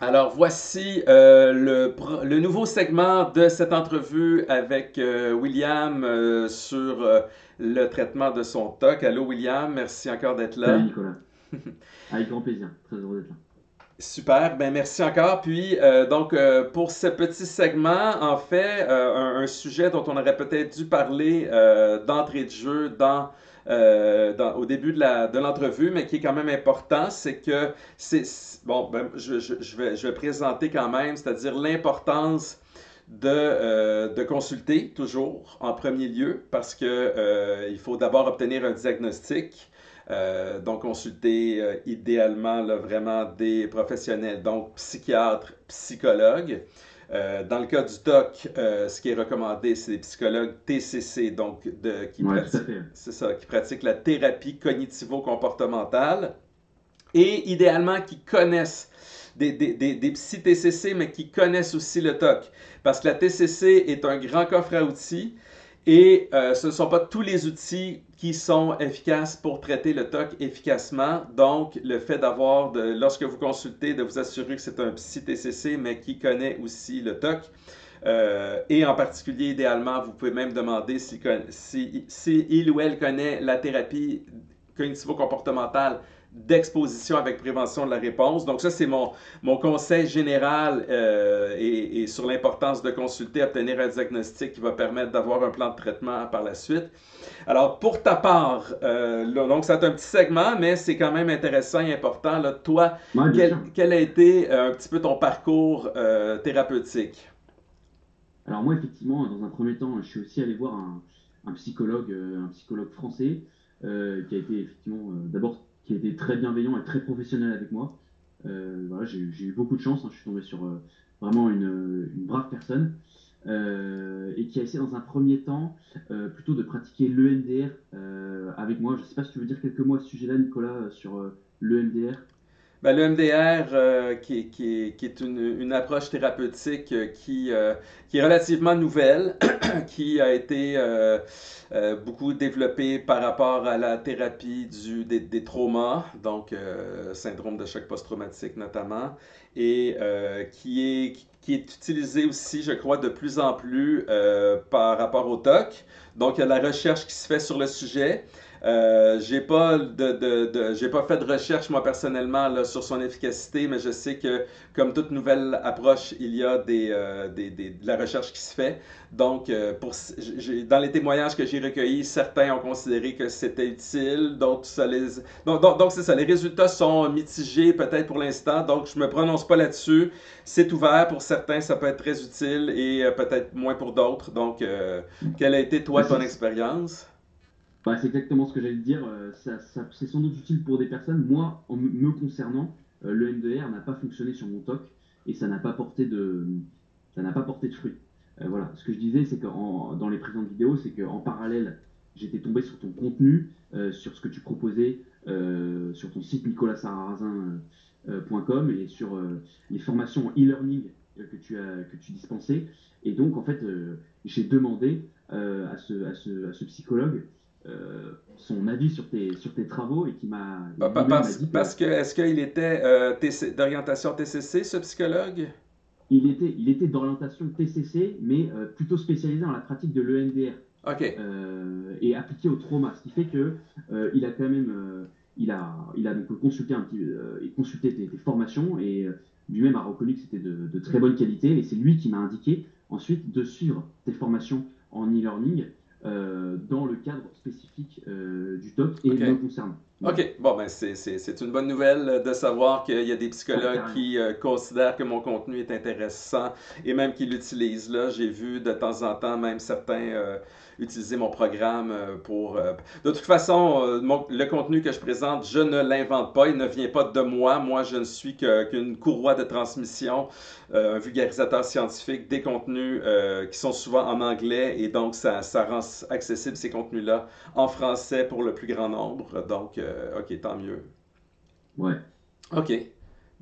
Alors voici le nouveau segment de cette entrevue avec William sur le traitement de son TOC. Allô William, merci encore d'être Salut là. Nicolas, avec grand plaisir, très heureux d'être là. Super, ben merci encore. Puis pour ce petit segment, en fait, un sujet dont on aurait peut-être dû parler d'entrée de jeu au début de l'entrevue, mais qui est quand même important, c'est que bon, ben, je vais présenter quand même, c'est-à-dire l'importance de consulter toujours en premier lieu, parce que il faut d'abord obtenir un diagnostic. Donc, consulter idéalement là, vraiment des professionnels, donc psychiatres, psychologues. Dans le cas du TOC, ce qui est recommandé, c'est des psychologues TCC, donc Ouais, tout à fait. c'est ça, qui pratiquent la thérapie cognitivo-comportementale et idéalement qui connaissent des psy-TCC, mais qui connaissent aussi le TOC. Parce que la TCC est un grand coffre à outils et ce ne sont pas tous les outils qui sont efficaces pour traiter le TOC efficacement. Donc, le fait lorsque vous consultez, de vous assurer que c'est un psy-TCC, mais qui connaît aussi le TOC. Et en particulier, idéalement, vous pouvez même demander si il ou elle connaît la thérapie cognitivo-comportementale d'exposition avec prévention de la réponse. Donc ça, c'est mon conseil général et sur l'importance de consulter, obtenir un diagnostic qui va permettre d'avoir un plan de traitement par la suite. Alors, pour ta part, donc c'est un petit segment, mais c'est quand même intéressant et important. Là, toi, Ouais, bien sûr. quel a été un petit peu ton parcours thérapeutique? Alors moi, effectivement, dans un premier temps, je suis aussi allé voir un psychologue français qui a été effectivement d'abord qui a été très bienveillant et très professionnel avec moi. Voilà, j'ai eu beaucoup de chance, hein, je suis tombé sur vraiment une brave personne et qui a essayé dans un premier temps plutôt de pratiquer l'EMDR avec moi. Je ne sais pas si tu veux dire quelques mots à ce sujet-là, Nicolas, sur l'EMDR. Ben, le MDR, qui est une approche thérapeutique qui est relativement nouvelle, qui a été beaucoup développée par rapport à la thérapie des traumas, donc syndrome de choc post-traumatique notamment, et qui est utilisée aussi, je crois, de plus en plus par rapport au TOC. Donc, il y a la recherche qui se fait sur le sujet. J'ai pas fait de recherche moi personnellement là, sur son efficacité, mais je sais que comme toute nouvelle approche, il y a de la recherche qui se fait. Donc, dans les témoignages que j'ai recueillis, certains ont considéré que c'était utile, d'autres donc c'est ça. Les résultats sont mitigés peut-être pour l'instant, donc je me prononce pas là-dessus. C'est ouvert pour certains, ça peut être très utile et peut-être moins pour d'autres. Donc, quelle a été Bah, toi ton expérience? c'est exactement ce que j'allais te dire. C'est sans doute utile pour des personnes. Moi, en me concernant, le MDR n'a pas fonctionné sur mon TOC et ça n'a pas porté de fruits. Voilà. Ce que je disais, c'est que dans les présentes vidéos, c'est qu'en parallèle, j'étais tombé sur ton contenu, sur ce que tu proposais, sur ton site nicolassararazin.com et sur les formations en e-learning que tu dispensais. Et donc, en fait, j'ai demandé à ce psychologue son avis sur tes travaux et lui-même m'a dit Parce que que, est-ce qu'il était d'orientation TCC, ce psychologue? il était d'orientation TCC, mais plutôt spécialisé dans la pratique de l'EMDR OK. et appliqué au trauma, ce qui fait que il a quand même il a donc consulté et consulté tes formations et lui-même a reconnu que c'était de très bonne qualité et c'est lui qui m'a indiqué ensuite de suivre tes formations en e-learning dans le cadre spécifique du TOC et OK. me concernant. Voilà. OK. Bon, ben, c'est une bonne nouvelle de savoir qu'il y a des Ouais, psychologues carrément. qui considèrent que mon contenu est intéressant et même qui l'utilisent. Là, j'ai vu de temps en temps même certains utiliser mon programme pour... De toute façon, le contenu que je présente, je ne l'invente pas. Il ne vient pas de moi. Moi, je ne suis qu'une courroie de transmission, un vulgarisateur scientifique des contenus qui sont souvent en anglais et donc ça rend accessible ces contenus-là en français pour le plus grand nombre. Donc, OK, tant mieux. Ouais. OK.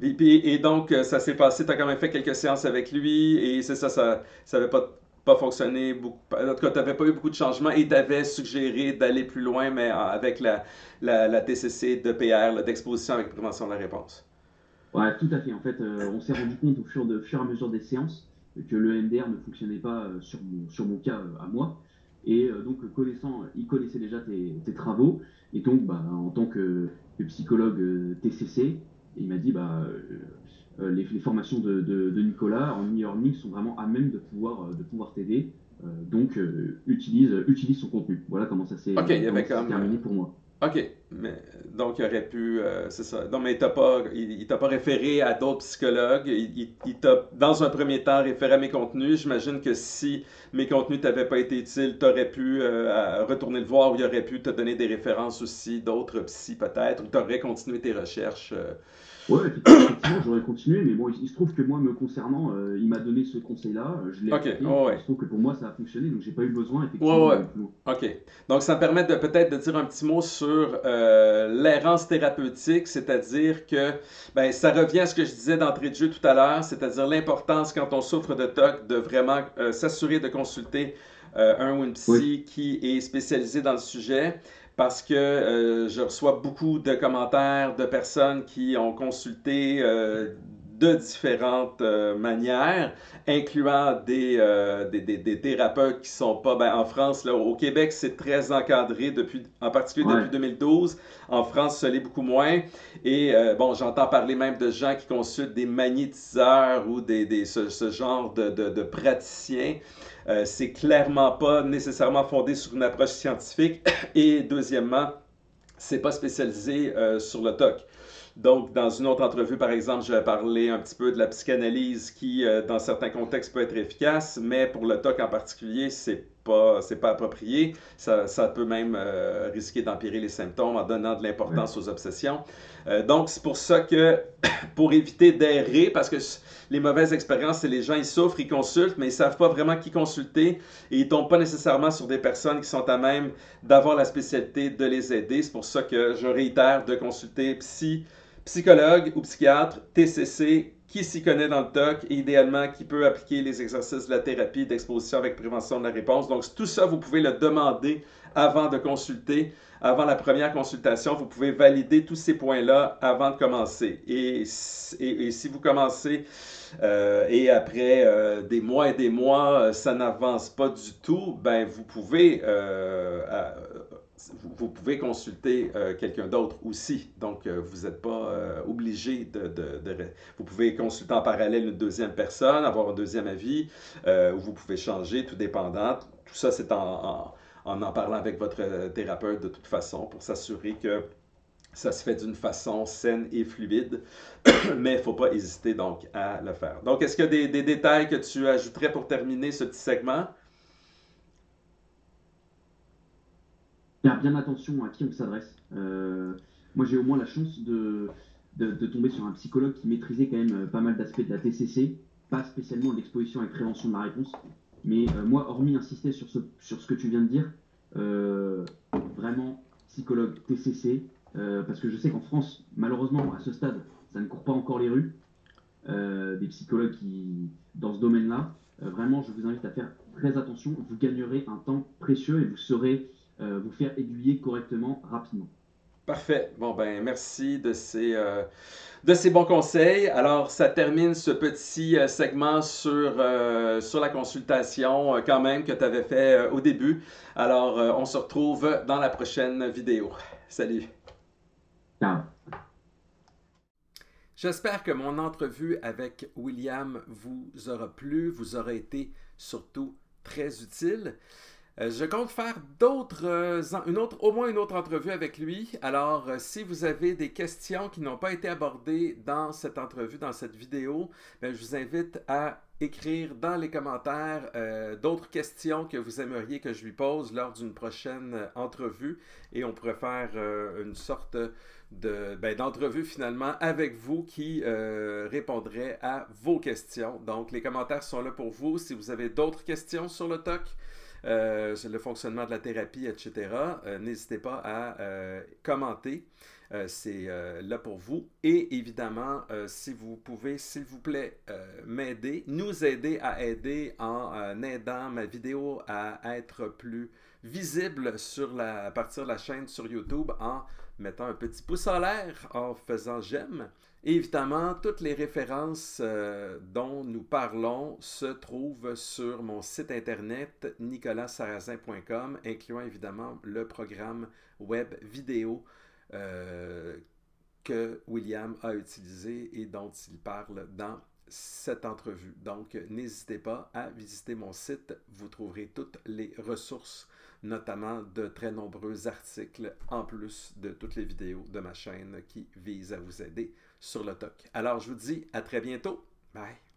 Et donc, ça s'est passé, tu as quand même fait quelques séances avec lui, et c'est ça, ça n'avait pas fonctionné beaucoup. En tout cas, tu n'avais pas eu beaucoup de changements, et tu avais suggéré d'aller plus loin, mais avec la TCC de PR, d'exposition avec prévention de la réponse. Ouais, tout à fait. En fait, on s'est rendu compte au fur et à mesure des séances que le MDR ne fonctionnait pas sur mon cas à moi. Et donc, il connaissait déjà tes travaux. Et donc, bah, en tant que psychologue TCC, il m'a dit les formations de Nicolas en e-learning sont vraiment à même de pouvoir t'aider. Donc, utilise son contenu. Voilà OK, il y avait comment ça s'est comme. terminé pour moi. OK, mais donc il aurait pu, c'est ça. Non, mais il t'a pas référé à d'autres psychologues. Il t'a, dans un premier temps, référé à mes contenus. J'imagine que si mes contenus t'avaient pas été utiles, t'aurais pu retourner le voir ou il aurait pu te donner des références aussi d'autres psy peut-être, ou t'aurais continué tes recherches. Ouais, effectivement, j'aurais continué, mais bon, il se trouve que moi, me concernant, il m'a donné ce conseil-là, je l'ai OK, appliqué, ouais, et il ouais. se trouve que pour moi, ça a fonctionné, donc j'ai pas eu besoin, Ouais, effectivement, ouais. d'aller plus loin. OK. Donc, ça me permet de peut-être de dire un petit mot sur l'errance thérapeutique, c'est-à-dire que ben, ça revient à ce que je disais d'entrée de jeu tout à l'heure, c'est-à-dire l'importance quand on souffre de TOC de vraiment s'assurer de consulter un ou une Oui, psy qui est spécialisé dans le sujet. Parce que je reçois beaucoup de commentaires de personnes qui ont consulté de différentes manières, incluant des thérapeutes qui sont pas. Ben, en France, là, au Québec, c'est très encadré, en particulier depuis ouais, 2012. En France, ça l'est beaucoup moins. Et bon, j'entends parler même de gens qui consultent des magnétiseurs ou ce genre de praticiens. C'est clairement pas nécessairement fondé sur une approche scientifique. Et deuxièmement, c'est pas spécialisé sur le TOC. Donc, dans une autre entrevue, par exemple, je vais parler un petit peu de la psychanalyse qui, dans certains contextes, peut être efficace, mais pour le TOC en particulier, c'est pas approprié. Ça peut même risquer d'empirer les symptômes en donnant de ouais, l'importance aux obsessions. Donc, c'est pour ça que, pour éviter d'errer, parce que les mauvaises expériences, c'est les gens, ils souffrent, ils consultent, mais ils savent pas vraiment qui consulter et ils tombent pas nécessairement sur des personnes qui sont à même d'avoir la spécialité de les aider. C'est pour ça que je réitère de consulter psychologue ou psychiatre, TCC, qui s'y connaît dans le TOC et idéalement qui peut appliquer les exercices de la thérapie d'exposition avec prévention de la réponse. Donc tout ça, vous pouvez le demander avant de consulter, avant la première consultation. Vous pouvez valider tous ces points-là avant de commencer. Et si vous commencez et après des mois et des mois, ça n'avance pas du tout, ben vous pouvez consulter quelqu'un d'autre aussi. Donc, vous n'êtes pas obligé Vous pouvez consulter en parallèle une deuxième personne, avoir un deuxième avis, ou vous pouvez changer, tout dépendant. Tout ça, c'est en parlant avec votre thérapeute de toute façon pour s'assurer que ça se fait d'une façon saine et fluide, mais il ne faut pas hésiter donc à le faire. Donc, est-ce qu'il y a des détails que tu ajouterais pour terminer ce petit segment? faire bien attention à qui on s'adresse. Moi, j'ai au moins la chance de tomber sur un psychologue qui maîtrisait quand même pas mal d'aspects de la TCC, pas spécialement de l'exposition et prévention de la réponse, mais moi, hormis insister sur ce que tu viens de dire, vraiment psychologue TCC, parce que je sais qu'en France, malheureusement, à ce stade, ça ne court pas encore les rues, des psychologues dans ce domaine-là. Vraiment, je vous invite à faire très attention. Vous gagnerez un temps précieux et vous saurez vous faire aiguiller correctement, rapidement. Parfait. Bon, ben, merci de ces bons conseils. Alors, ça termine ce petit segment sur la consultation quand même que tu avais fait au début. Alors, on se retrouve dans la prochaine vidéo. Salut. Ciao. J'espère que mon entrevue avec William vous aura plu, vous aura été surtout très utile. Je compte faire au moins une autre entrevue avec lui. Alors, si vous avez des questions qui n'ont pas été abordées dans cette entrevue, dans cette vidéo, ben, je vous invite à écrire dans les commentaires d'autres questions que vous aimeriez que je lui pose lors d'une prochaine entrevue. Et on pourrait faire une sorte d'entrevue finalement avec vous qui répondrait à vos questions. Donc, les commentaires sont là pour vous. Si vous avez d'autres questions sur le TOC, sur le fonctionnement de la thérapie, etc., n'hésitez pas à commenter. C'est là pour vous. Et évidemment, si vous pouvez, s'il vous plaît, m'aider, nous aider à aider en aidant ma vidéo à être plus visible à partir de la chaîne sur YouTube en mettant un petit pouce en l'air, en faisant j'aime, Et évidemment, toutes les références dont nous parlons se trouvent sur mon site internet nicolassarrazin.com, incluant évidemment le programme web vidéo que William a utilisé et dont il parle dans cette entrevue. Donc, n'hésitez pas à visiter mon site. Vous trouverez toutes les ressources, notamment de très nombreux articles, en plus de toutes les vidéos de ma chaîne qui visent à vous aider sur le TOC. Alors, je vous dis à très bientôt. Bye!